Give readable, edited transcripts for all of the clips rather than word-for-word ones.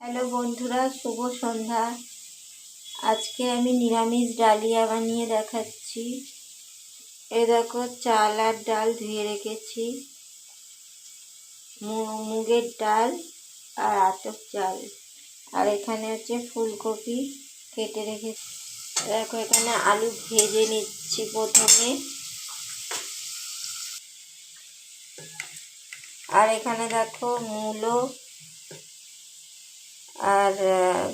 Hello বন্ধুরা, শুভ সন্ধ্যা। আজকে আমি নিরামিষ ডালিয়া বানিয়ে দেখাচ্ছি। এই দেখো, চাল আর ডাল ধুয়ে রেখেছি, মুগের ডাল আর আতপ চাল। আর এখানে হচ্ছে ফুলকপি কেটে রেখেছি। দেখো, এখানে আলু ভেজে নিচ্ছি প্রথমে। আর এখানে দেখো মূলো আর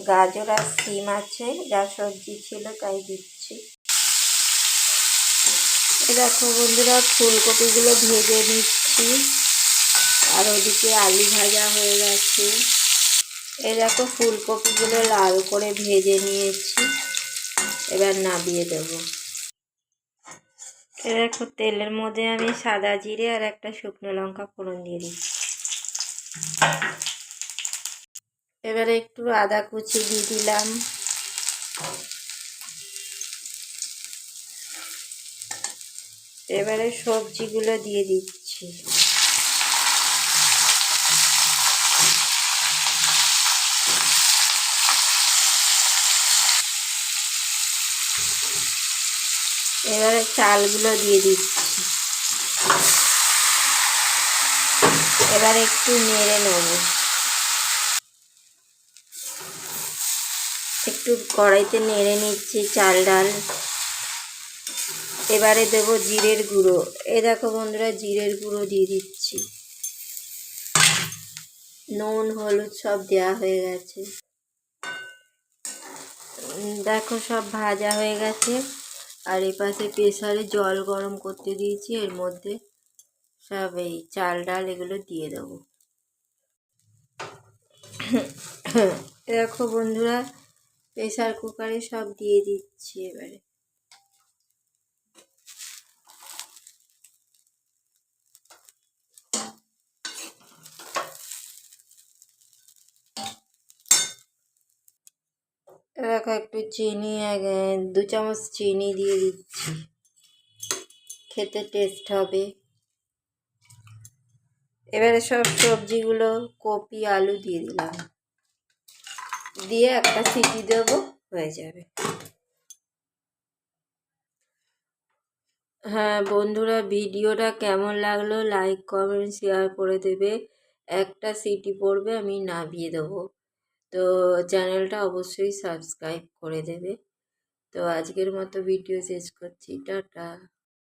গাজর আর সিম আছে, যা সবজি ছিল তাই দিচ্ছি। দেখো বন্ধুরা, ফুলকপিগুলো ভেজে নিচ্ছি আর ওদিকে আলু ভাজা হয়ে গেছে। এই দেখো, ফুলকপিগুলো লাল করে ভেজে নিয়েছি, এবার নামিয়ে দেবো। এই দেখো, তেলের মধ্যে আমি সাদা জিরে আর একটা শুকনো লঙ্কা ফোড়ন দিয়ে দিচ্ছি। এবারে একটু আদা কুচি দিয়ে দিলাম। এবারে সবজিগুলো দিয়ে দিচ্ছি। এবারে চালগুলো দিয়ে দিচ্ছি। এবার একটু নেড়ে নেব। একটু কড়াইতে নেড়ে নিচ্ছি চাল ডাল। এবারে দেবো জিরের গুঁড়ো। এই দেখো বন্ধুরা, জিরের গুঁড়ো দিয়ে দিচ্ছি। নুন হলুদ সব দেওয়া হয়ে গেছে। দেখো, সব ভাজা হয়ে গেছে। আর এই পাশে প্রেসারে জল গরম করতে দিয়েছি, এর মধ্যে সব এই চাল ডাল এগুলো দিয়ে দেবো। দেখো বন্ধুরা, প্রেসার কুকারে সব দিয়ে দিচ্ছি। এবারে দেখো, একটু চিনি, 2 চামচ চিনি দিয়ে দিচ্ছি, খেতে টেস্ট হবে। এবারে সব সবজিগুলো কপি আলু দিয়ে দিলাম, দিয়ে একটা সিটি দেবো, হয়ে যাবে। হ্যাঁ বন্ধুরা, ভিডিওটা কেমন লাগলো লাইক কমেন্ট শেয়ার করে দেবে। একটা সিটি পড়বে, আমি নামিয়ে দেবো। তো চ্যানেলটা অবশ্যই সাবস্ক্রাইব করে দেবে। তো আজকের মতো ভিডিও শেষ করছি, টাটা।